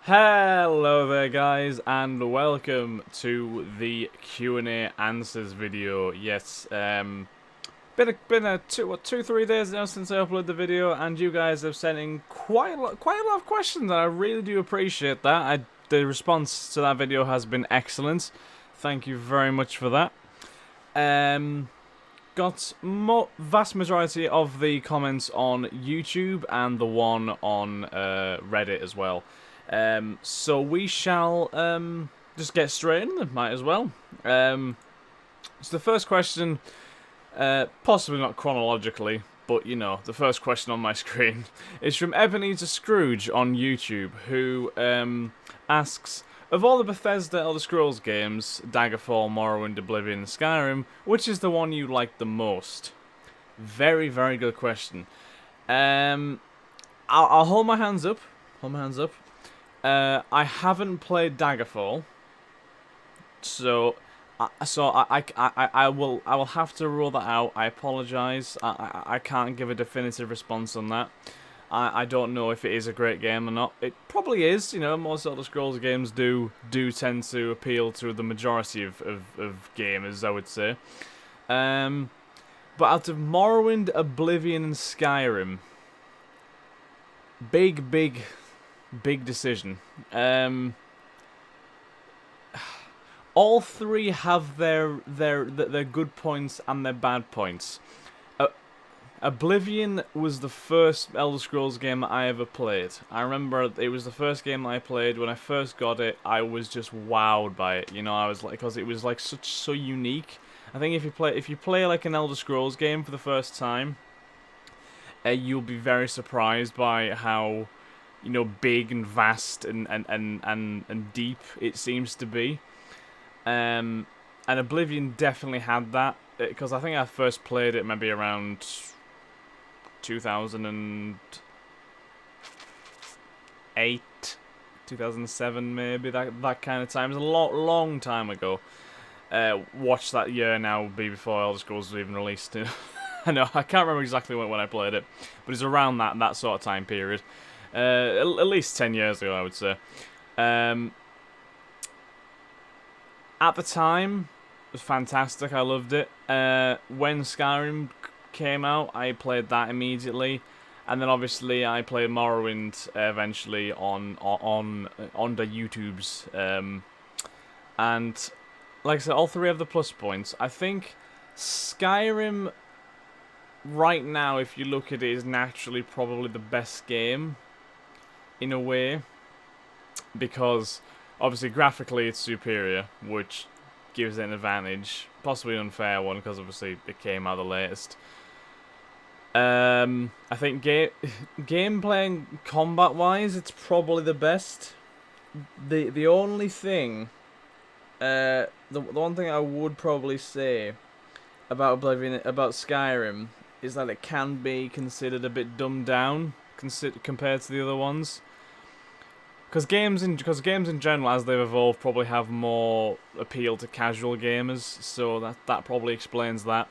Hello there guys and welcome to the Q&A answers video. Yes, been a 3 days now since I uploaded the video, and you guys have sent in quite a lot of questions, and I really do appreciate that. The response to that video has been excellent. Thank you very much for that. Got vast majority of the comments on YouTube and the one on Reddit as well. So we shall just get straight in them, might as well. So the first question, possibly not chronologically, but you know, the first question on my screen is from Ebenezer Scrooge on YouTube, who asks, of all the Bethesda Elder Scrolls games, Daggerfall, Morrowind, Oblivion, and Skyrim, which is the one you like the most? Very, very good question. I'll hold my hands up. Hold my hands up. I haven't played Daggerfall, so I will have to rule that out. I apologize. I can't give a definitive response on that. I don't know if it is a great game or not. It probably is. You know, most Elder Scrolls games do tend to appeal to the majority of gamers, I would say. But out of Morrowind, Oblivion, and Skyrim, big decision. All three have their good points and their bad points. Oblivion was the first Elder Scrolls game I ever played. I remember it was the first game I played. When I first got it, I was just wowed by it. You know, I was like, because it was like so unique. I think if you play like an Elder Scrolls game for the first time, you'll be very surprised by how, you know, big and vast and deep it seems to be. And Oblivion definitely had that, because I think I first played it maybe around 2008, 2007 maybe, that kind of time. It was a long time ago. Watch that year now be before Elder Scrolls was even released. I know, I can't remember exactly when I played it, but it's around that sort of time period. At least 10 years ago, I would say. At the time, it was fantastic. I loved it. When Skyrim came out, I played that immediately, and then obviously I played Morrowind eventually on the YouTubes. And like I said, all three have the plus points. I think Skyrim, right now, if you look at it, is naturally probably the best game in a way, because obviously graphically it's superior, which gives it an advantage, possibly an unfair one, because obviously it came out the latest. I think gameplay and combat wise, it's probably the best. The only thing, the one thing I would probably say about Skyrim is that it can be considered a bit dumbed down compared to the other ones. Because games in general, as they've evolved, probably have more appeal to casual gamers, so that probably explains that.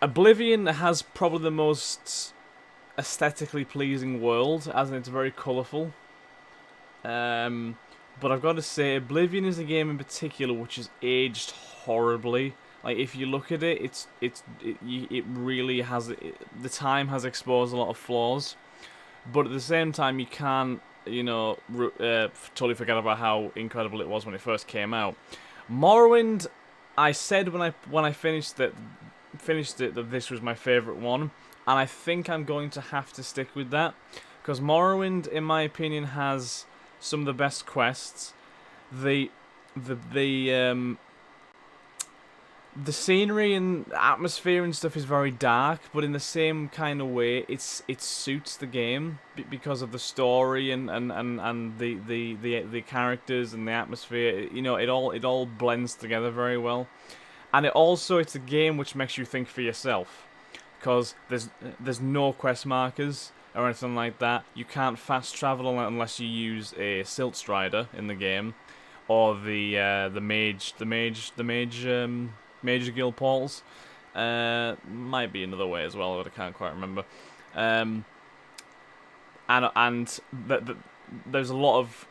Oblivion has probably the most aesthetically pleasing world, as in it's very colourful. But I've got to say, Oblivion is a game in particular which has aged horribly. Like, if you look at it, it really has, the time has exposed a lot of flaws. But at the same time, you can't, you know, totally forget about how incredible it was when it first came out. Morrowind, I said when I finished it that this was my favourite one, and I think I'm going to have to stick with that, because Morrowind, in my opinion, has some of the best quests. The scenery and atmosphere and stuff is very dark, but in the same kind of way, it suits the game because of the story and the characters and the atmosphere. You know, it all blends together very well, and it's a game which makes you think for yourself, because there's no quest markers or anything like that. You can't fast travel unless you use a Silt Strider in the game, or the mage Major Guild portals. Might be another way as well, but I can't quite remember. And there's a lot of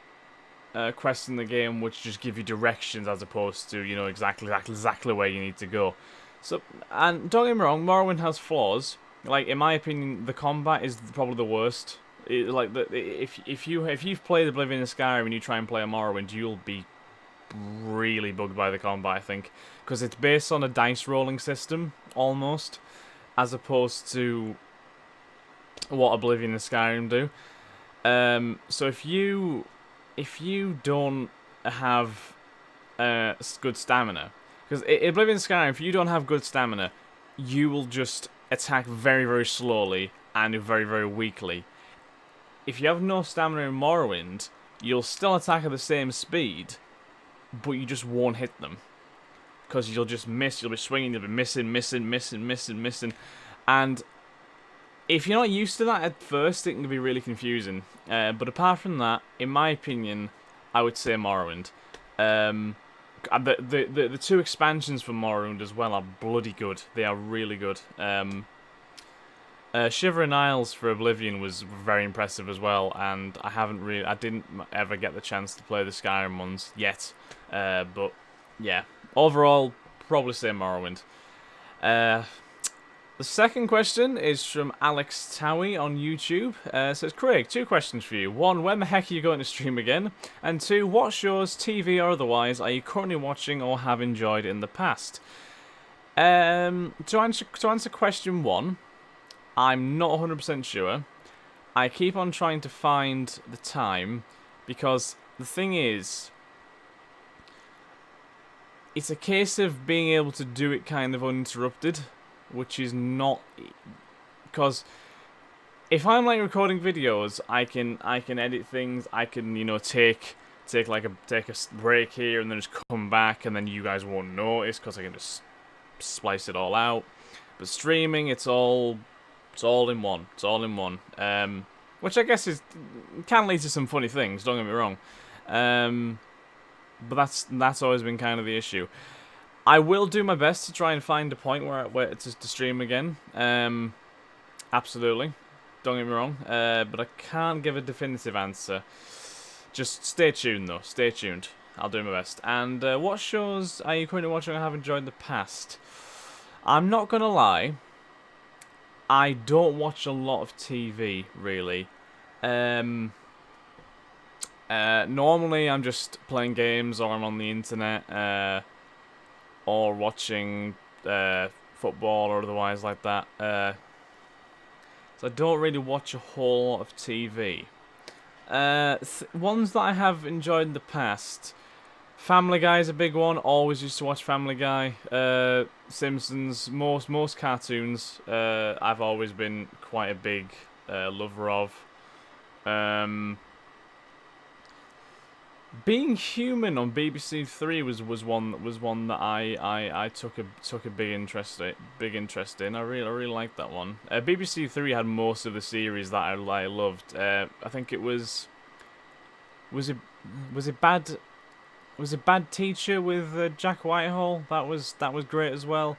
quests in the game which just give you directions as opposed to, you know, exactly where you need to go. So, and don't get me wrong, Morrowind has flaws. Like, in my opinion, the combat is probably the worst. If you've played Oblivion and Skyrim and you try and play a Morrowind, you'll be really bugged by the combat, I think, because it's based on a dice rolling system almost, as opposed to what Oblivion and Skyrim do. So if you don't have good stamina, because Oblivion and Skyrim, if you don't have good stamina, you will just attack very, very slowly and very, very weakly. If you have no stamina in Morrowind, you'll still attack at the same speed, but you just won't hit them. Because you'll just miss, you'll be swinging, you'll be missing. And if you're not used to that at first, it can be really confusing. But apart from that, in my opinion, I would say Morrowind. The two expansions for Morrowind as well are bloody good. They are really good. Shivering Isles for Oblivion was very impressive as well, and I didn't ever get the chance to play the Skyrim ones yet. But yeah, overall, probably say Morrowind. The second question is from Alex Towie on YouTube. Says, Craig, 2 questions for you. 1, when the heck are you going to stream again? And 2, what shows, TV or otherwise, are you currently watching or have enjoyed in the past? To answer question 1, I'm not 100% sure. I keep on trying to find the time, because the thing is, it's a case of being able to do it kind of uninterrupted, which is not, because if I'm like recording videos, I can edit things. I can, you know, take a break here and then just come back, and then you guys won't notice because I can just splice it all out. But streaming, it's all in one. It's all in one. Which I guess can lead to some funny things. Don't get me wrong. But that's always been kind of the issue. I will do my best to try and find a point where to stream again. Absolutely. Don't get me wrong. But I can't give a definitive answer. Just stay tuned, though. Stay tuned. I'll do my best. And what shows are you currently watching or have enjoyed in the past? I'm not going to lie. I don't watch a lot of TV, really. Normally, I'm just playing games or I'm on the internet. Or watching football or otherwise like that. So I don't really watch a whole lot of TV. Ones that I have enjoyed in the past. Family Guy is a big one. Always used to watch Family Guy. Simpsons, most cartoons. I've always been quite a big lover of. Being Human on BBC Three was one that I took a big interest in. I really liked that one. BBC Three had most of the series that I loved. I think it was it Bad Teacher with Jack Whitehall. That was great as well.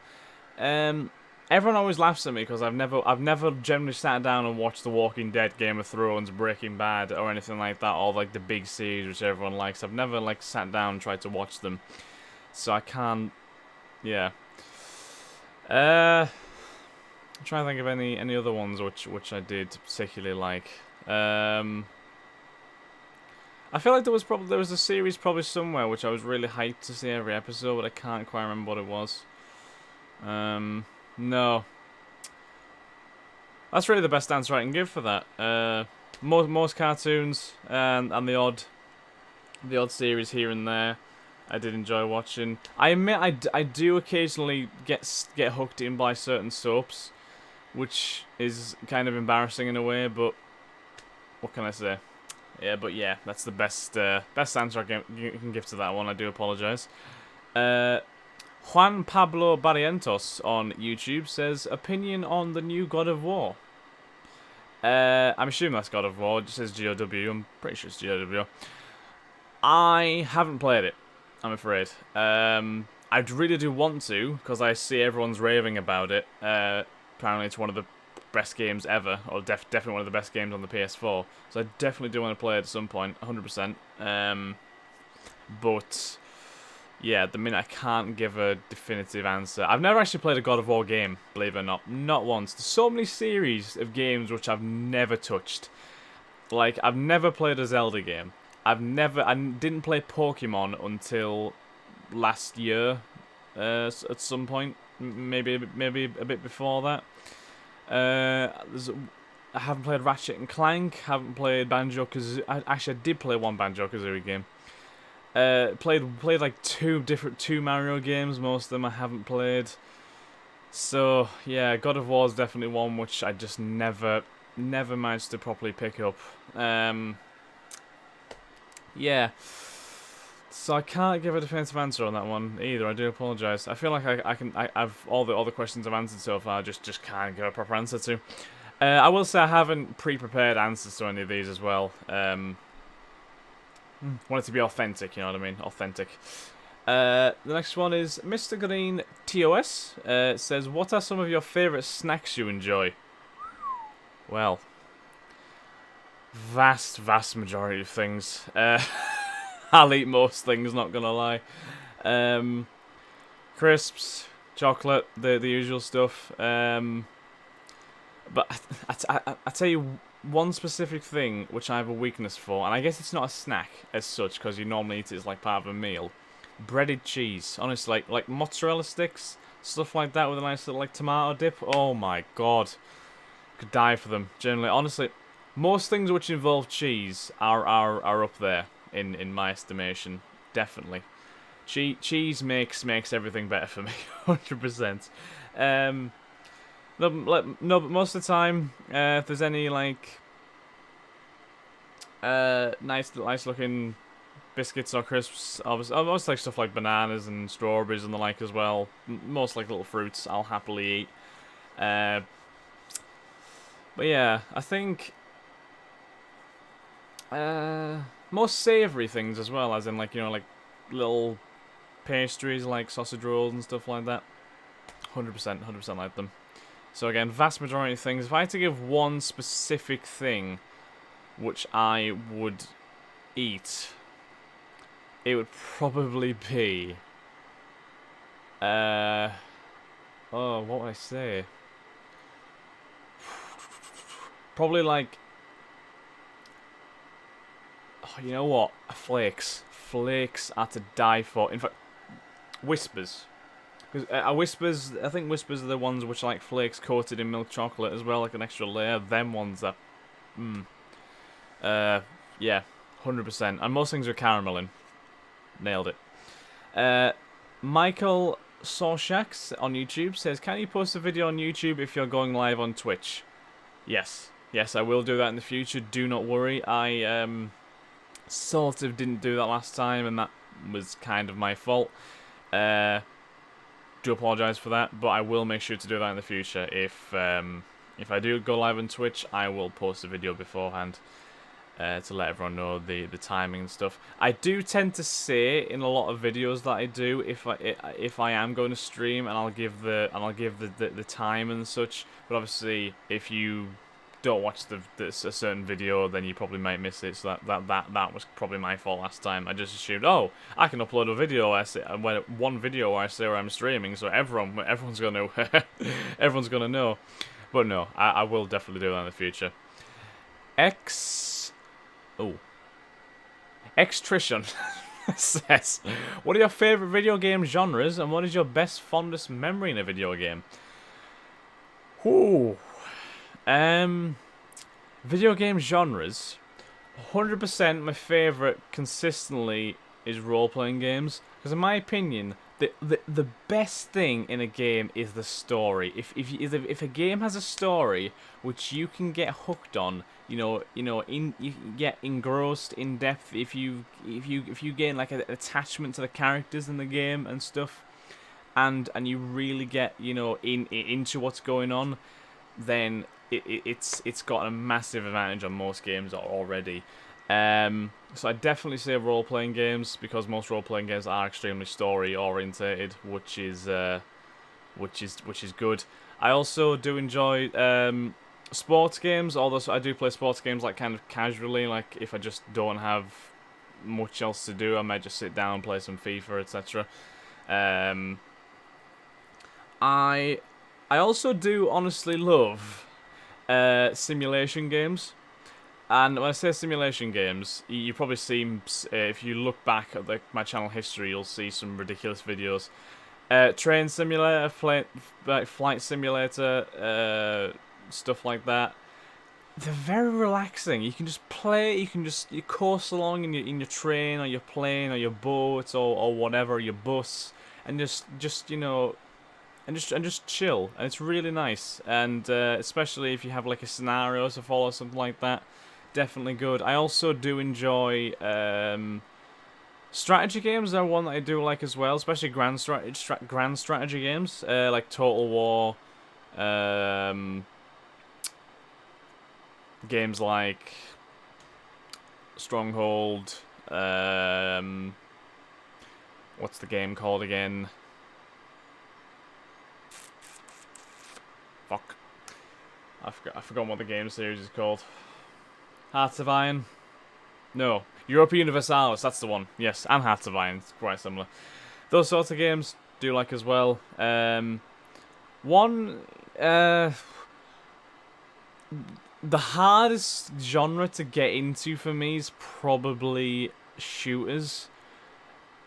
Everyone always laughs at me because I've never generally sat down and watched The Walking Dead, Game of Thrones, Breaking Bad, or anything like that. All like the big series which everyone likes. I've never like sat down and tried to watch them, so I can't. Yeah. I'm trying to think of any other ones which I did particularly like. I feel like there was a series probably somewhere which I was really hyped to see every episode, but I can't quite remember what it was. No. That's really the best answer I can give for that. Most cartoons and the odd series here and there, I did enjoy watching. I admit I do occasionally get hooked in by certain soaps, which is kind of embarrassing in a way. But what can I say? Yeah, but yeah, that's the best answer I can give to that one. I do apologise. Juan Pablo Barrientos on YouTube says, opinion on the new God of War. I'm assuming that's God of War. It just says GOW. I'm pretty sure it's GOW. I haven't played it, I'm afraid. I really do want to, because I see everyone's raving about it. Apparently it's one of the best games ever, or definitely one of the best games on the PS4. So I definitely do want to play it at some point, 100%. But yeah, at the minute I can't give a definitive answer. I've never actually played a God of War game, believe it or not once. There's so many series of games which I've never touched. Like, I've never played a Zelda game. I didn't play Pokemon until last year, at some point, maybe a bit before that. I haven't played Ratchet and Clank. Haven't played Banjo-Kazooie. Actually, I did play one Banjo-Kazooie game. Played like two Mario games. Most of them I haven't played. So yeah, God of War is definitely one which I just never managed to properly pick up. Yeah. So I can't give a definitive answer on that one either. I do apologise. I feel like I've all the questions I've answered so far. Just can't give a proper answer to. I will say I haven't pre-prepared answers to any of these as well. Want it to be authentic, you know what I mean? Authentic. The next one is Mr. Green TOS. Says, what are some of your favourite snacks you enjoy? Well, vast majority of things. I'll eat most things, not gonna lie. Crisps, chocolate, the usual stuff. But I tell you one specific thing which I have a weakness for, and I guess it's not a snack as such because you normally eat it as like part of a meal. Breaded cheese, honestly, like mozzarella sticks, stuff like that with a nice little like tomato dip. Oh my god, could die for them. Generally, honestly, most things which involve cheese are up there in my estimation. Definitely, cheese makes everything better for me, 100%. No, but most of the time, if there's any like nice looking biscuits or crisps, obviously, I most like stuff like bananas and strawberries and the like as well. Most like little fruits, I'll happily eat. But yeah, I think most savoury things as well, as in like, you know, like little pastries like sausage rolls and stuff like that. 100% like them. So again, vast majority of things. If I had to give one specific thing which I would eat, it would probably be oh, what would I say? Probably like, oh, you know what? Flakes. Flakes are to die for. In fact, Whispers. Because I think Whispers are the ones which are like flakes coated in milk chocolate as well, like an extra layer. Them ones that, yeah, 100%. And most things are caramel in. Nailed it. Michael Sorshax on YouTube says, can you post a video on YouTube if you're going live on Twitch? Yes, I will do that in the future. Do not worry. I sort of didn't do that last time, and that was kind of my fault. Do apologise for that, but I will make sure to do that in the future. If I do go live on Twitch, I will post a video beforehand to let everyone know the timing and stuff. I do tend to say in a lot of videos that I do if I am going to stream, and I'll give the time and such. But obviously, if you don't watch a certain video, then you probably might miss it. So that was probably my fault last time. I just assumed, oh, I can upload a video. One video where I say where I'm streaming, so everyone's gonna everyone's gonna know. But no, I will definitely do that in the future. Xtrition says, what are your favourite video game genres, and what is your best fondest memory in a video game? Ooh. Video game genres, 100% my favourite consistently is role-playing games, because in my opinion, the best thing in a game is the story. If a game has a story which you can get hooked on, you get engrossed in depth, if you gain like an attachment to the characters in the game and stuff, and you really get into what's going on, then it's got a massive advantage on most games already. So I definitely say role-playing games, because most role-playing games are extremely story-orientated, which is good. I also do enjoy sports games, although I do play sports games like kind of casually, like if I just don't have much else to do, I might just sit down and play some FIFA, etc. Um, I also do honestly love simulation games. And when I say simulation games, you probably seen, if you look back at my channel history, you'll see some ridiculous videos. Train simulator, flight simulator, stuff like that. They're very relaxing. You can just play. You course along in your train or your plane or your boat or whatever, your bus, and just you know, and just chill. And it's really nice. And especially if you have like a scenario to follow, something like that. Definitely good. I also do enjoy strategy games. Are one that I do like as well, especially grand strategy games like Total War, games like Stronghold. What's the game called again? Fuck, I forgot what the game series is called. Hearts of Iron? No. Europa Universalis, that's the one. Yes, and Hearts of Iron, it's quite similar. Those sorts of games do like as well. The hardest genre to get into for me is probably shooters.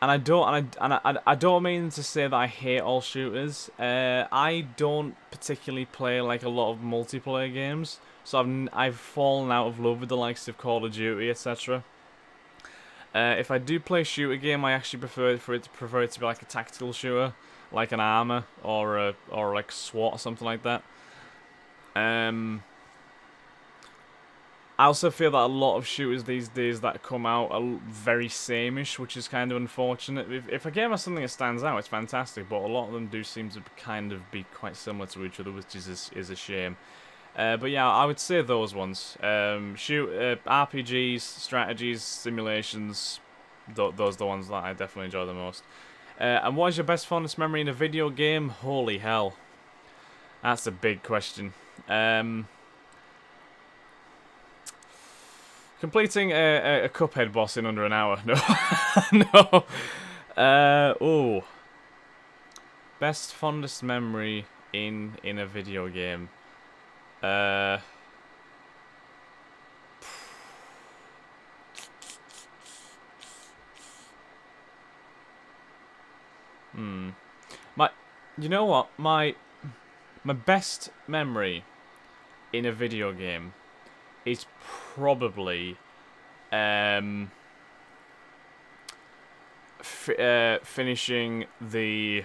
And I don't mean to say that I hate all shooters. I don't particularly play like a lot of multiplayer games. So I've fallen out of love with the likes of Call of Duty, etc. If I do play a shooter game, I actually prefer it to be like a tactical shooter, like an Arma or like SWAT or something like that. I also feel that a lot of shooters these days that come out are very sameish, which is kind of unfortunate. If a game has something that stands out, it's fantastic, but a lot of them do seem to kind of be quite similar to each other, which is a shame. But yeah, I would say those ones. RPGs, strategies, simulations, those are the ones that I definitely enjoy the most. And what is your best fondest memory in a video game? Holy hell. That's a big question. Completing a Cuphead boss in under an hour. No. No. Ooh. Best fondest memory in a video game. You know what? My best memory in a video game is probably finishing the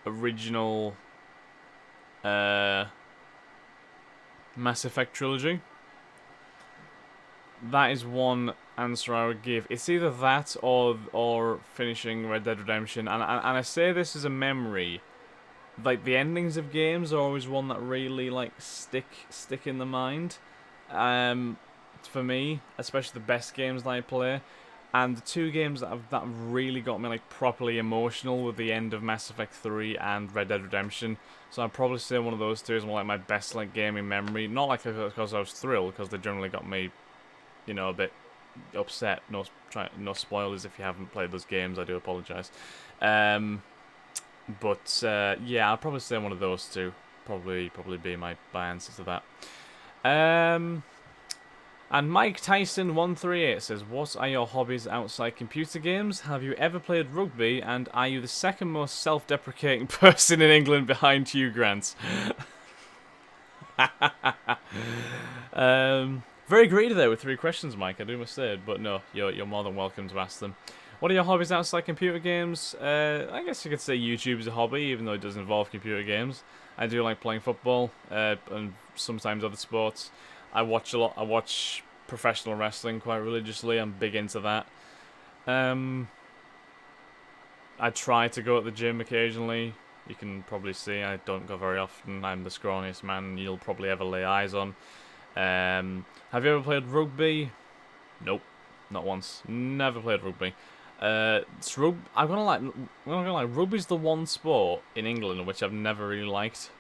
original Mass Effect trilogy. That is one answer I would give. It's either that or finishing Red Dead Redemption. And I say this as a memory. Like, the endings of games are always one that really, like, stick in the mind. For me, especially the best games that I play. And the two games that really got me, like, properly emotional were the end of Mass Effect 3 and Red Dead Redemption. So I'd probably say one of those two is more like my best, like, gaming memory. Not like because I was thrilled, because they generally got me, you know, a bit upset. No spoilers if you haven't played those games, I do apologise. But yeah, I'll probably say one of those two. Probably be my answer to that. And Mike Tyson 138 says, "What are your hobbies outside computer games? Have you ever played rugby? And are you the second most self-deprecating person in England behind Hugh Grant?" Very greedy there with 3 questions, Mike. I do must say, but no, you're more than welcome to ask them. What are your hobbies outside computer games? I guess you could say YouTube is a hobby, even though it does involve computer games. I do like playing football and sometimes other sports. I watch a lot. I watch professional wrestling quite religiously. I'm big into that. I try to go at the gym occasionally. You can probably see I don't go very often. I'm the scrawniest man you'll probably ever lay eyes on. Have you ever played rugby? Nope, not once. Never played rugby. I'm gonna lie. Rugby's the one sport in England which I've never really liked.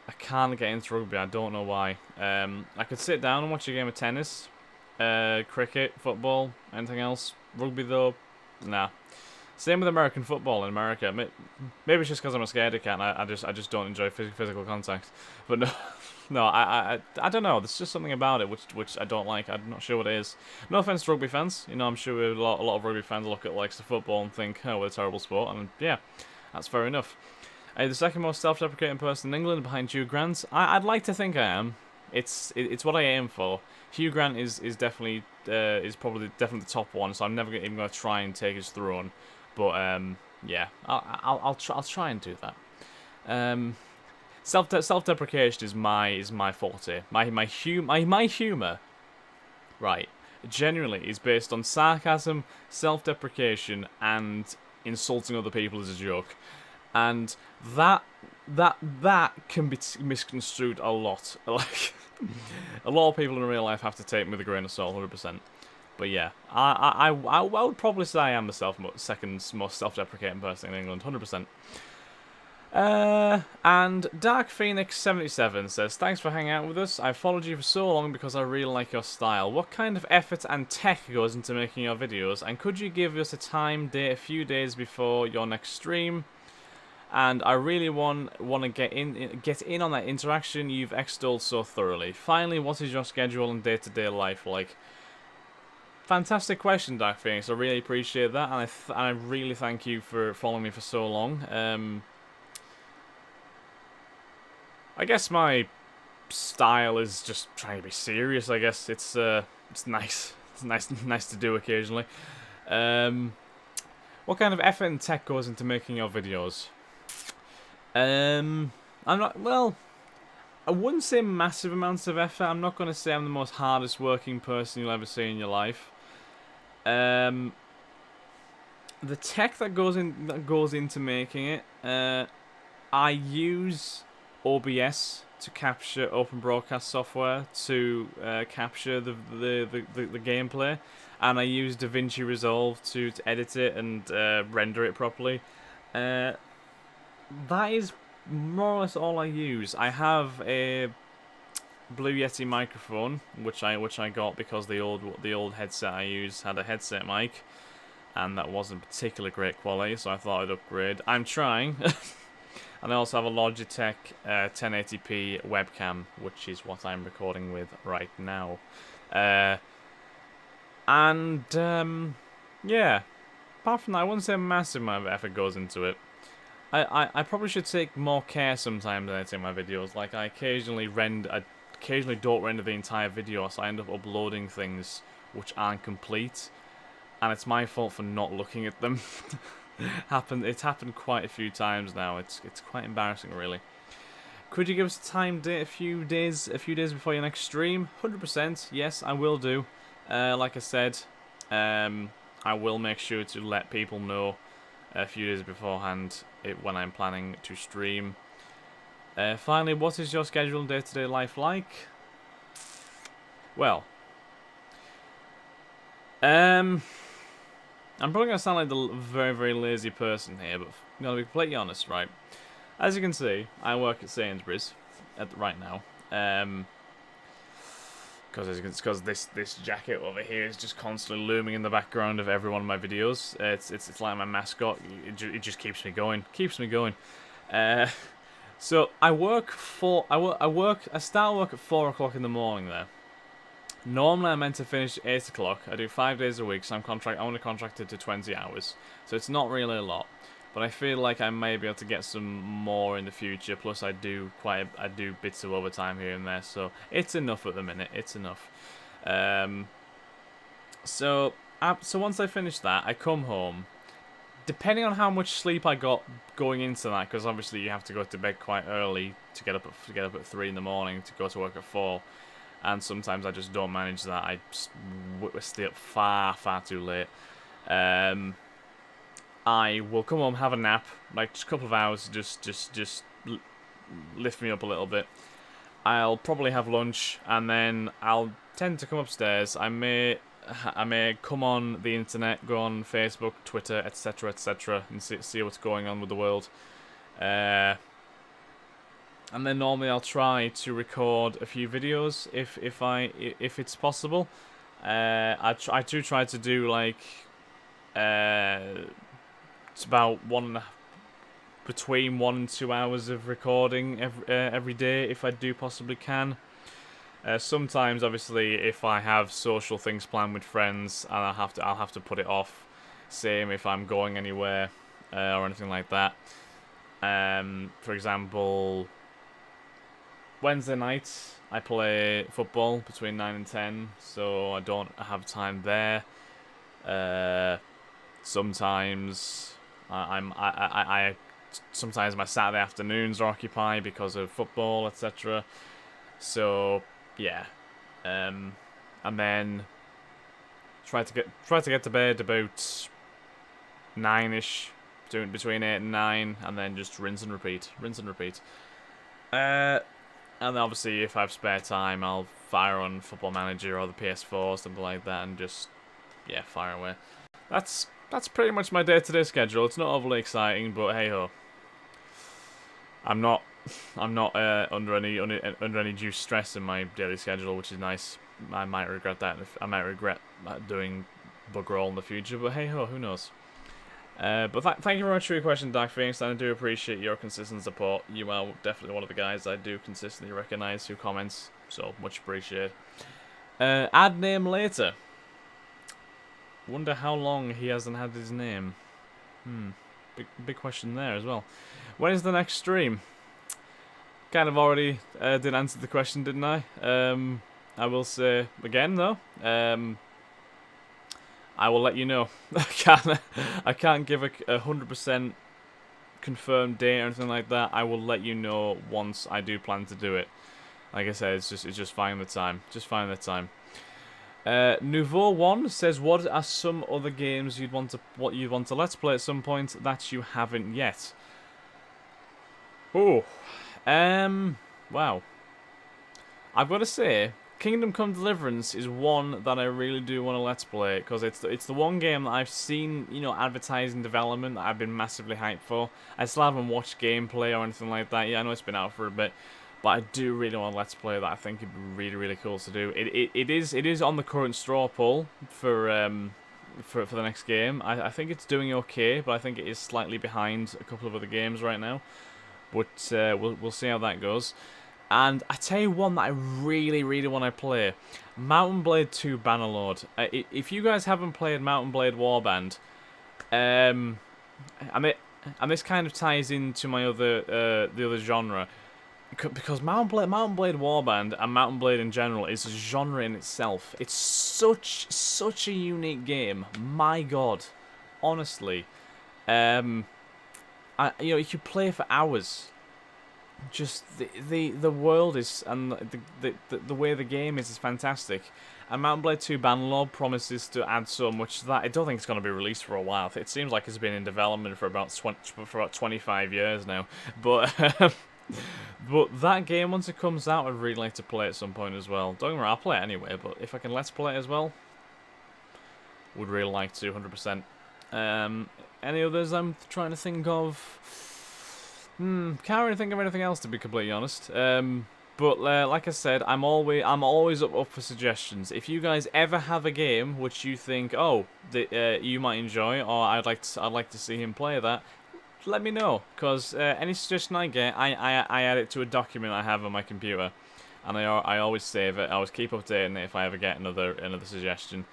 I can't get into rugby. I don't know why. I could sit down and watch a game of tennis, cricket, football, anything else. Rugby though, nah. Same with American football in America. Maybe it's just because I'm a scaredy cat and I just don't enjoy physical contact. But no, no, I don't know. There's just something about it which I don't like. I'm not sure what it is. No offense to rugby fans. You know, I'm sure a lot of rugby fans look at likes of football and think, oh, we're a terrible sport. And yeah, that's fair enough. The second most self-deprecating person in England behind Hugh Grant. I'd like to think I am. It's what I aim for. Hugh Grant is definitely definitely the top one. So I'm never even going to try and take his throne. But yeah, I'll try and do that. Self-deprecation is my forte. My humor, right? Genuinely is based on sarcasm, self-deprecation, and insulting other people as a joke. And that can be misconstrued a lot. Like a lot of people in real life have to take me with a grain of salt, 100%. But yeah, I would probably say I am the second most self-deprecating person in England, 100%. And Dark Phoenix 77 says, thanks for hanging out with us. I've followed you for so long because I really like your style. What kind of effort and tech goes into making your videos? And could you give us a time, date, a few days before your next stream? And I really want to get in on that interaction you've extolled so thoroughly. Finally, what is your schedule and day-to-day life like? Fantastic question, Dark Phoenix. I really appreciate that, and I really thank you for following me for so long. I guess my style is just trying to be serious. I guess it's nice. It's nice to do occasionally. What kind of effort and tech goes into making your videos? I'm not, well, I wouldn't say massive amounts of effort. I'm not going to say I'm the most hardest working person you'll ever see in your life. The tech that goes into making it, I use OBS to capture open broadcast software to capture the gameplay, and I use DaVinci Resolve to edit it and render it properly. That is more or less all I use. I have a Blue Yeti microphone, which I got because the old headset I used had a headset mic, and that wasn't particularly great quality, so I thought I'd upgrade. I'm trying. And I also have a Logitech 1080p webcam, which is what I'm recording with right now. Yeah. Apart from that, I wouldn't say a massive amount of effort goes into it. I probably should take more care sometimes when I take my videos. Like, I occasionally don't render the entire video, so I end up uploading things which aren't complete. And it's my fault for not looking at them. It's happened quite a few times now. It's quite embarrassing, really. Could you give us a time, date, a few days before your next stream? 100%. Yes, I will do. Like I said, I will make sure to let people know a few days beforehand when I'm planning to stream. Finally, what is your schedule and day-to-day life like? Well, I'm probably going to sound like the very, very lazy person here, but I'm going to be completely honest, right? As you can see, I work at Sainsbury's right now. Because this jacket over here is just constantly looming in the background of every one of my videos. It's like my mascot. It just keeps me going. So I start work at 4 o'clock in the morning there. Normally I'm meant to finish at 8 o'clock. I do 5 days a week, so I'm only contracted to 20 hours. So it's not really a lot. But I feel like I may be able to get some more in the future. Plus I do bits of overtime here and there. So it's enough at the minute. It's enough. So once I finish that, I come home. Depending on how much sleep I got going into that, because obviously you have to go to bed quite early to get up at 3 in the morning to go to work at 4. And sometimes I just don't manage that. I stay up far too late. I will come home, have a nap, like just a couple of hours, just lift me up a little bit. I'll probably have lunch, and then I'll tend to come upstairs. I may come on the internet, go on Facebook, Twitter, etc., and see what's going on with the world. And then normally I'll try to record a few videos if it's possible. I do try to do like it's about between 1 and 2 hours of recording every day if I do possibly can. Sometimes, obviously, if I have social things planned with friends, and I'll have to put it off. Same if I'm going anywhere or anything like that. For example, Wednesday nights I play football between 9 and 10, so I don't have time there. Sometimes sometimes my Saturday afternoons are occupied because of football, etc. So yeah, and then try to get to bed about 9ish, doing between 8 and 9, and then just rinse and repeat. And then obviously if I have spare time, I'll fire on Football Manager or the PS4, something like that, and just fire away. That's pretty much my day-to-day schedule. It's not overly exciting, but hey ho. I'm not under any due stress in my daily schedule, which is nice. I might regret that. I might regret doing bugger all in the future, but hey ho, who knows? But thank you very much for your question, Dark Phoenix, and I do appreciate your consistent support. You are definitely one of the guys I do consistently recognise who comments, so much appreciated. Add name later. Wonder how long he hasn't had his name. Big question there as well. When is the next stream? Kind of already did answer the question, didn't I? I will say again though. I will let you know. I can't give a 100% confirmed date or anything like that. I will let you know once I do plan to do it. Like I said, it's just finding the time. Just finding the time. Nouveau One says, "What are some other games you'd want to let's play at some point that you haven't yet?" Oh, wow. I've got to say, Kingdom Come Deliverance is one that I really do want to let's play, because it's the one game that I've seen, advertising development that I've been massively hyped for. I still haven't watched gameplay or anything like that. Yeah, I know it's been out for a bit, but I do really want to let's play that. I think it'd be really, really cool to do. It is on the current straw poll for the next game. I think it's doing okay, but I think it is slightly behind a couple of other games right now. But we'll see how that goes. And I tell you one that I really, really want to play, Mount & Blade 2 Bannerlord. If you guys haven't played Mount & Blade Warband, and this kind of ties into my the other genre, because Mount & Blade Warband and Mount & Blade in general is a genre in itself. It's such a unique game. My God, honestly, you could play for hours. Just the world is, and the way the game is fantastic. And Mount & Blade 2 Bannerlord promises to add so much to that. I don't think it's going to be released for a while. It seems like it's been in development for about 25 years now. But but that game, once it comes out, I'd really like to play at some point as well. Don't get me wrong, I'll play it anyway, but if I can let's play it as well, would really like to, 100%. Any others I'm trying to think of? Can't really think of anything else, to be completely honest. But like I said, I'm always up for suggestions. If you guys ever have a game which you think, you might enjoy, or I'd like to see him play that, let me know. Cause any suggestion I get, I add it to a document I have on my computer, and I always save it. I always keep updating it if I ever get another suggestion.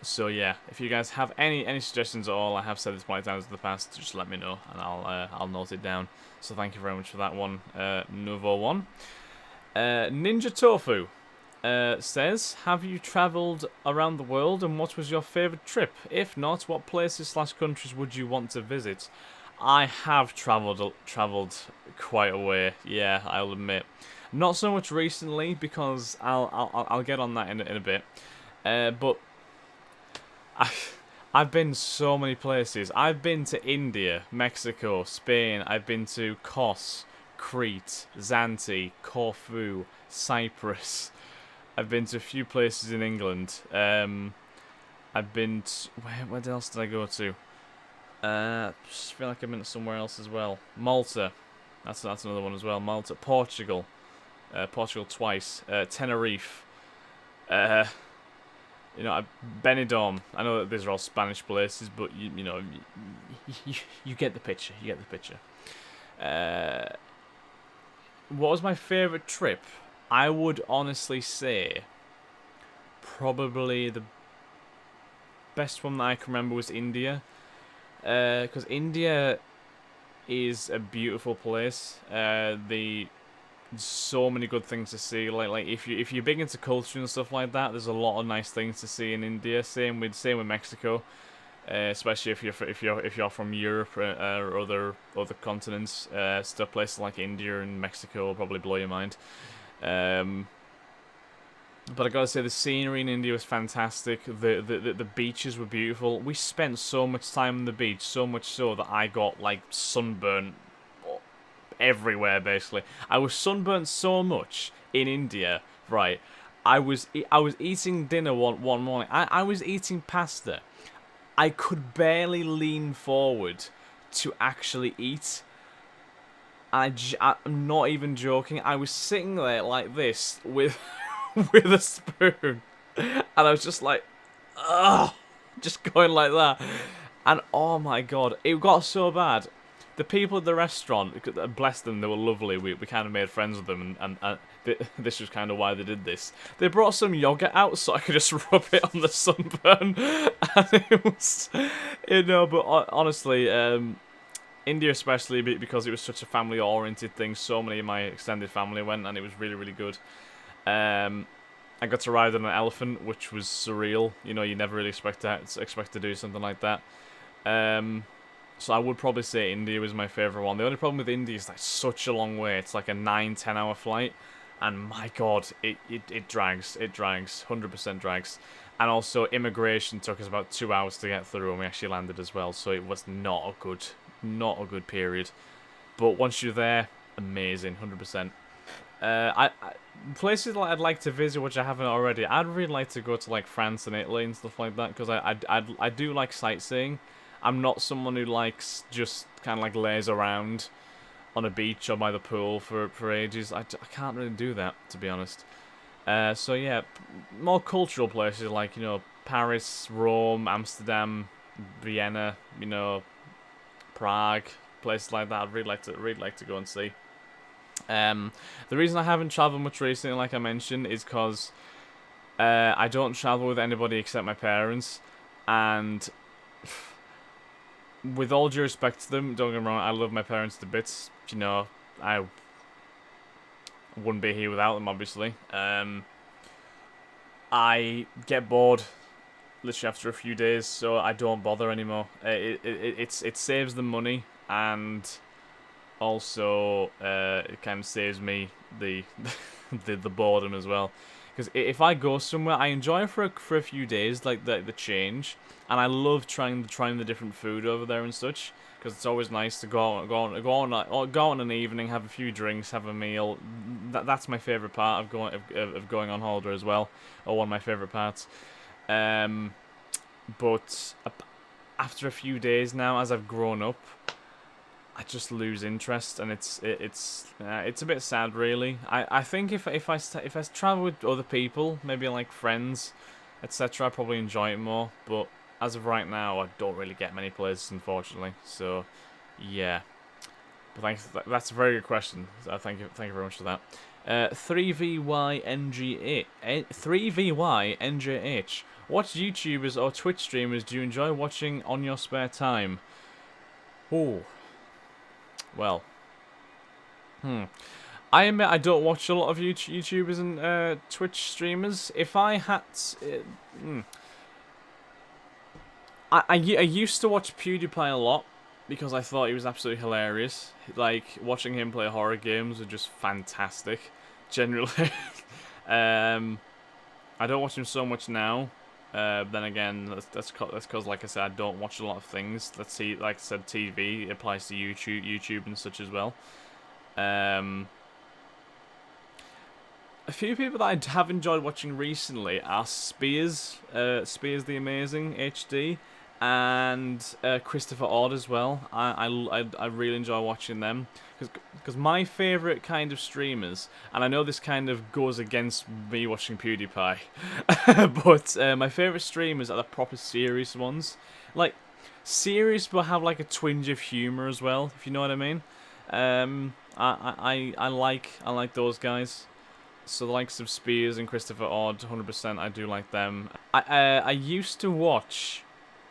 So yeah, if you guys have any suggestions at all, I have said this plenty of times in the past, just let me know and I'll note it down. So thank you very much for that one, Nouveau One. Ninja Tofu says, "Have you travelled around the world, and what was your favourite trip? If not, what places/countries would you want to visit?" I have travelled quite a way. Yeah, I'll admit. Not so much recently, because I'll get on that in a bit. But I've been so many places. I've been to India, Mexico, Spain. I've been to Kos, Crete, Zante, Corfu, Cyprus. I've been to a few places in England. I've been to, where else did I go to? Just feel like I've been to somewhere else as well. Malta, that's another one as well. Malta, Portugal, Portugal twice. Tenerife. Uh, Benidorm. I know that these are all Spanish places, but you get the picture. You get the picture. What was my favourite trip? I would honestly say probably the best one that I can remember was India. Because India is a beautiful place. So many good things to see. Like if you're big into culture and stuff like that, there's a lot of nice things to see in India. Same with Mexico, especially if you're from Europe or other continents. Stuff places like India and Mexico will probably blow your mind. But I gotta say, the scenery in India was fantastic. The beaches were beautiful. We spent so much time on the beach, so much so that I got like sunburn everywhere. Basically, I was sunburnt so much in India. Right, I was eating dinner one morning. I was eating pasta. I could barely lean forward to actually eat. I'm not even joking. I was sitting there like this with with a spoon, and I was just like, ugh, just going like that. And oh my god, it got so bad. The people at the restaurant, bless them, they were lovely. We kind of made friends with them, and this was kind of why they did this. They brought some yogurt out so I could just rub it on the sunburn, and it was, But honestly, India especially, because it was such a family-oriented thing. So many of my extended family went, and it was really, really good. I got to ride on an elephant, which was surreal. You never really expect to do something like that. So I would probably say India was my favourite one. The only problem with India is that's such a long way. It's like a 9-10 hour flight, and my god, it drags. It drags, 100% drags. And also, immigration took us about 2 hours to get through, and we actually landed as well. So it was not a good period. But once you're there, amazing, 100%. Places that I'd like to visit, which I haven't already. I'd really like to go to like France and Italy and stuff like that, because I do like sightseeing. I'm not someone who likes just kind of like lays around on a beach or by the pool for ages. I can't really do that, to be honest. So yeah, more cultural places like Paris, Rome, Amsterdam, Vienna, Prague, places like that. I'd really like to go and see. The reason I haven't traveled much recently, like I mentioned, is because I don't travel with anybody except my parents, and with all due respect to them, don't get me wrong, I love my parents to bits. I wouldn't be here without them, obviously. I get bored literally after a few days, so I don't bother anymore. It saves them money, and also it kind of saves me the the boredom as well. Because if I go somewhere, I enjoy it for a few days, like the change, and I love trying the different food over there and such. Because it's always nice to go on an evening, have a few drinks, have a meal. That's my favorite part of going on holiday as well, or one of my favorite parts. But after a few days now, as I've grown up, I just lose interest, and it's a bit sad, really. I think if I travel with other people, maybe like friends, etc., I probably enjoy it more. But as of right now, I don't really get many places, unfortunately. So, yeah. But thanks. That's a very good question. Thank you very much for that. 3VYNJH. What YouTubers or Twitch streamers do you enjoy watching on your spare time? Oh. Well. I admit I don't watch a lot of YouTubers and Twitch streamers. If I had I used to watch PewDiePie a lot because I thought he was absolutely hilarious. Like, watching him play horror games was just fantastic, generally. I don't watch him so much now. Then again, that's because, like I said, I don't watch a lot of things. Let's see, like I said, TV, it applies to YouTube and such as well. A few people that I have enjoyed watching recently are Spears, Spears the Amazing HD, and Christopher Odd as well. I really enjoy watching them because my favorite kind of streamers, and I know this kind of goes against me watching PewDiePie, but my favorite streamers are the proper serious ones, like serious but have like a twinge of humor as well, if you know what I mean. I like those guys. So the likes of Spears and Christopher Odd, 100%, I do like them. I used to watch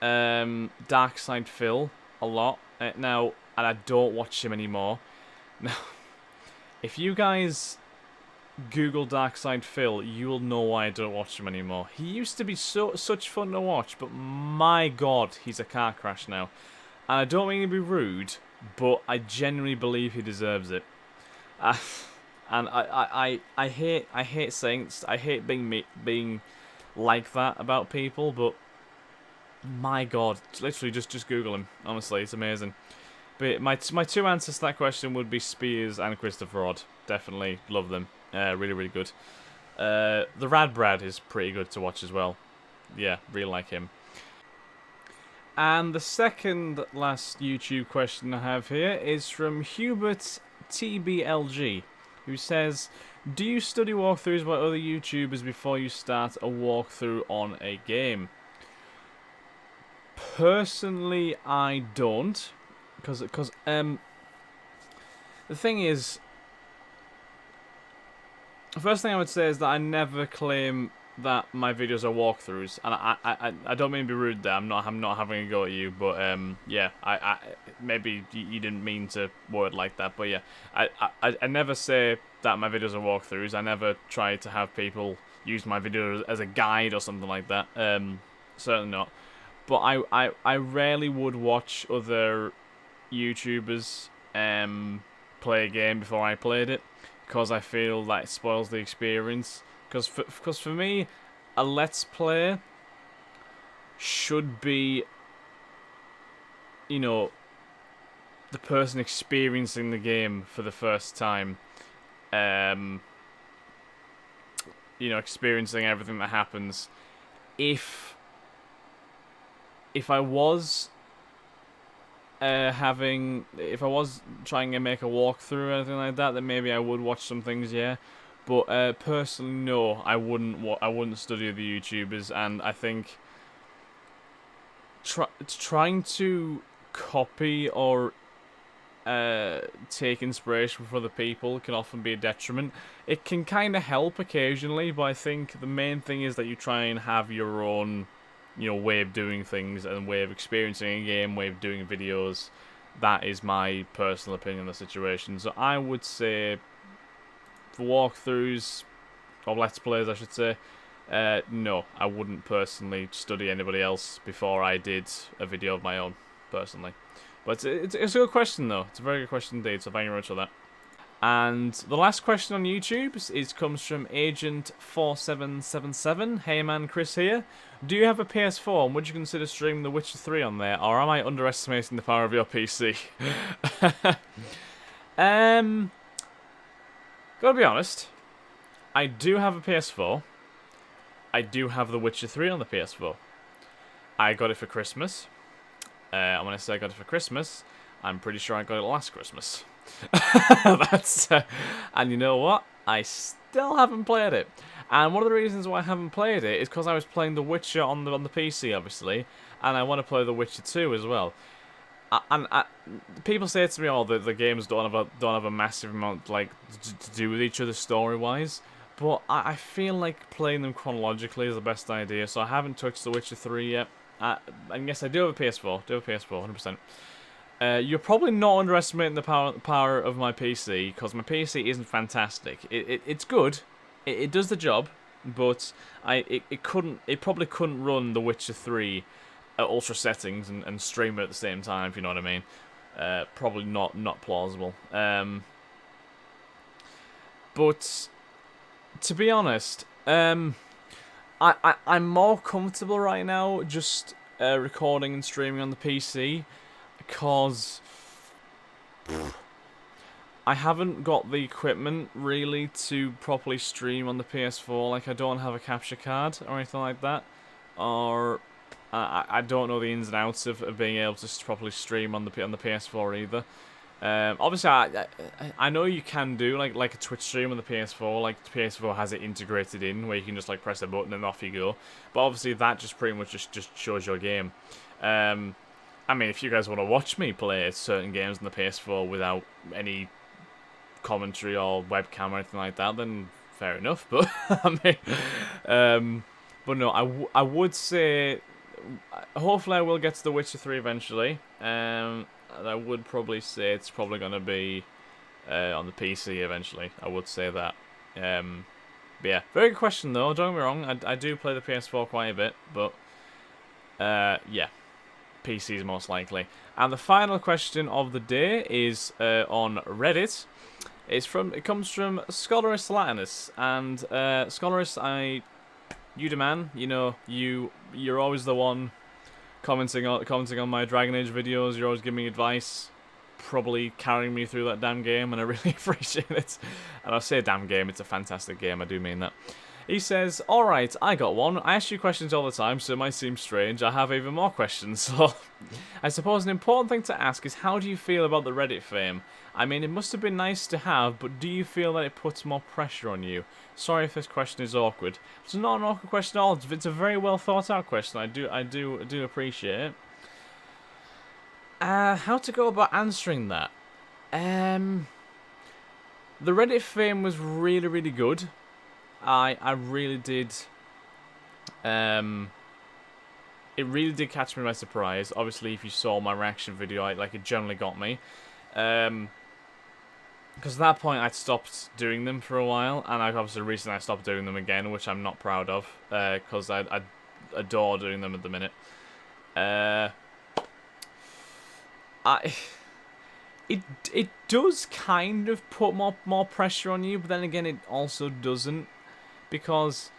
Darkside Phil a lot now, and I don't watch him anymore. Now, if you guys Google Darkside Phil, you'll know why I don't watch him anymore. He used to be such fun to watch, but my god, he's a car crash now. And I don't mean to be rude, but I genuinely believe he deserves it. And I hate saying, I hate being like that about people, but my god, literally just Google him. Honestly, it's amazing. But my two answers to that question would be Spears and Christopher Odd. Definitely love them. Really good. The Rad Brad is pretty good to watch as well. Yeah, really like him. And the second last YouTube question I have here is from Hubert TBLG, who says, do you study walkthroughs by other YouTubers before you start a walkthrough on a game? Personally, I don't, because the thing is, the first thing I would say is that I never claim that my videos are walkthroughs, and I don't mean to be rude there. I'm not having a go at you, but yeah, I maybe you didn't mean to word like that, but yeah, I never say that my videos are walkthroughs. I never try to have people use my video as a guide or something like that. Certainly not. But I rarely would watch other YouTubers play a game before I played it, because I feel that it spoils the experience. Because for me, a Let's Play should be, you know, the person experiencing the game for the first time. You know, experiencing everything that happens. If I was if I was trying to make a walkthrough or anything like that, then maybe I would watch some things, yeah. But personally, no, I wouldn't study the YouTubers, and I think trying to copy or take inspiration from other people can often be a detriment. It can kind of help occasionally, but I think the main thing is that you try and have your own, you know, way of doing things and way of experiencing a game, way of doing videos. That is my personal opinion on the situation. So I would say, for walkthroughs, or Let's Plays I should say, no, I wouldn't personally study anybody else before I did a video of my own, personally. But it's a good question though, it's a very good question indeed, so thank you very much for that. And the last question on YouTube comes from Agent4777. Hey man, Chris here. Do you have a PS4 and would you consider streaming The Witcher 3 on there, or am I underestimating the power of your PC? Gotta be honest, I do have a PS4. I do have The Witcher 3 on the PS4. I got it for Christmas. And when I say I got it for Christmas, I'm pretty sure I got it last Christmas. And you know what? I still haven't played it. And one of the reasons why I haven't played it is because I was playing The Witcher on the PC, obviously, and I want to play The Witcher 2 as well. And people say to me, "Oh, the games don't have a massive amount like to do with each other story-wise." But I feel like playing them chronologically is the best idea. So I haven't touched The Witcher 3 yet. And yes, I do have a PS4. 100%. You're probably not underestimating the power of my PC, because my PC isn't fantastic. It's good. It does the job, but it probably couldn't run The Witcher 3 at ultra settings and stream it at the same time, if you know what I mean. Probably not plausible. But to be honest, I'm more comfortable right now just recording and streaming on the PC, because I haven't got the equipment really to properly stream on the PS4. Like, I don't have a capture card or anything like that, or I don't know the ins and outs of being able to properly stream on the PS4 either. Obviously, I know you can do like a Twitch stream on the PS4. Like, the PS4 has it integrated in where you can just like press a button and off you go. But obviously, that just pretty much just shows your game. I mean, if you guys want to watch me play certain games on the PS4 without any commentary or webcam or anything like that, then fair enough. But I mean, but no, I would say hopefully I will get to The Witcher 3 eventually. And I would probably say it's probably gonna be on the PC eventually. I would say that. But yeah, very good question though. Don't get me wrong. I do play the PS4 quite a bit, but yeah, PC is most likely. And the final question of the day is on Reddit. It comes from Scholarist Latinus, and Scholarist, you the man. You know, you're always the one commenting on my Dragon Age videos. You're always giving me advice, probably carrying me through that damn game, and I really appreciate it. And I say damn game, it's a fantastic game. I do mean that. He says, alright, I got one. I ask you questions all the time, so it might seem strange. I have even more questions. So, I suppose an important thing to ask is, how do you feel about the Reddit fame? I mean, it must have been nice to have, but do you feel that it puts more pressure on you? Sorry if this question is awkward. It's not an awkward question at all. It's a very well thought out question. I do appreciate it. How to go about answering that? The Reddit fame was really, really good. I really did. It really did catch me by surprise. Obviously, if you saw my reaction video, it generally got me. Because at that point, I'd stopped doing them for a while, and obviously recently I stopped doing them again, which I'm not proud of, because I adore doing them at the minute. It does kind of put more pressure on you, but then again, it also doesn't. Because,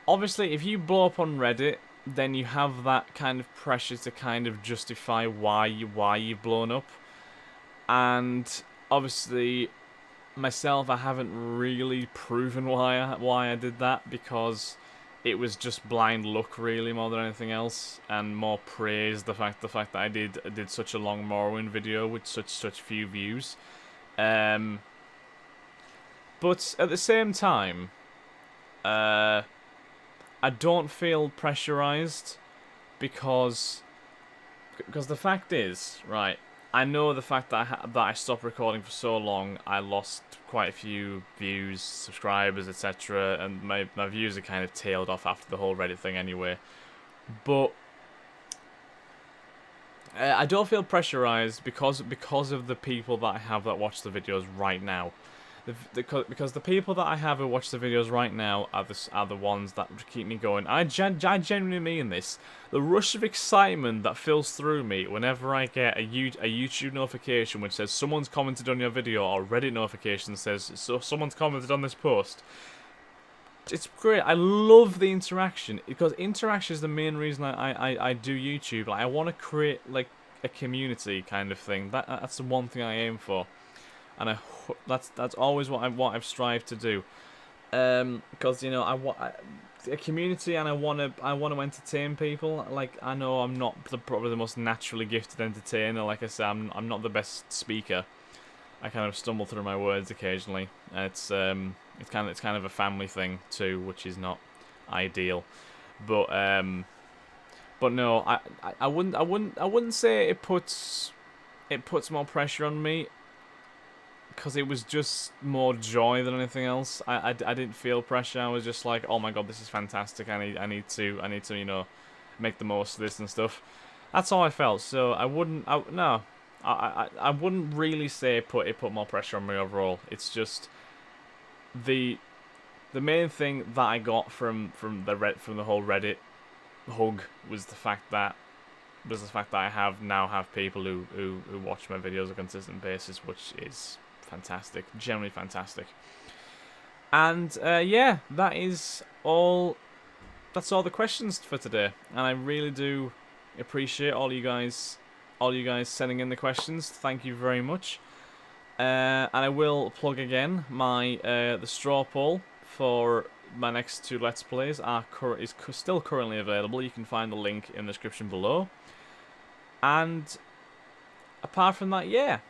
obviously, if you blow up on Reddit, then you have that kind of pressure to kind of justify why you've blown up. And, obviously, myself, I haven't really proven why I did that, because it was just blind luck, really, more than anything else, and more praise the fact that I did such a long Morrowind video with such few views. But at the same time, I don't feel pressurized, because the fact is, right, I know the fact that I stopped recording for so long, I lost quite a few views, subscribers, etc., and my views are kind of tailed off after the whole Reddit thing anyway. But I don't feel pressurized because of the people that I have that watch the videos right now. Because the people that I have who watch the videos right now are the ones that keep me going. I genuinely mean this. The rush of excitement that fills through me whenever I get a YouTube notification which says someone's commented on your video, or Reddit notification says someone's commented on this post. It's great. I love the interaction, because interaction is the main reason I do YouTube. Like, I want to create like a community kind of thing. That's the one thing I aim for. And that's always what I've strived to do, because you know I want a community, and I want to entertain people. Like, I know I'm not probably the most naturally gifted entertainer. Like I said, I'm not the best speaker. I kind of stumble through my words occasionally. It's kind of a family thing too, which is not ideal. But no, I wouldn't say it puts more pressure on me. Because it was just more joy than anything else. I didn't feel pressure. I was just like, oh my god, this is fantastic. I need to you know, make the most of this and stuff. That's all I felt. So I wouldn't really say it put more pressure on me overall. It's just the main thing that I got from the whole Reddit hug was the fact that I now have people who watch my videos on a consistent basis, which is fantastic, generally fantastic. And yeah, that's all the questions for today, and I really do appreciate all you guys sending in the questions. Thank you very much. And I will plug again my the straw poll for my next 2 Let's Plays is still currently available. You can find the link in the description below. And apart from that, yeah.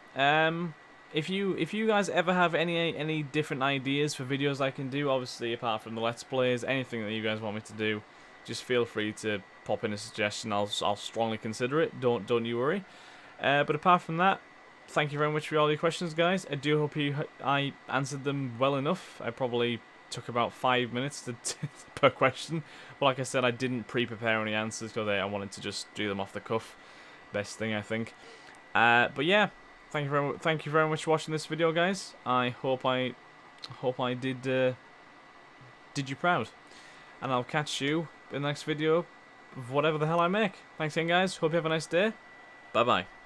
If you guys ever have any different ideas for videos I can do, obviously apart from the Let's Plays, anything that you guys want me to do, just feel free to pop in a suggestion. I'll strongly consider it. Don't you worry. But apart from that, thank you very much for all your questions, guys. I do hope I answered them well enough. I probably took about 5 minutes per question. But like I said, I didn't pre-prepare any answers because I wanted to just do them off the cuff. Best thing, I think. But yeah, thank you very much for watching this video, guys. I hope I did you proud. And I'll catch you in the next video of whatever the hell I make. Thanks again, guys. Hope you have a nice day. Bye bye.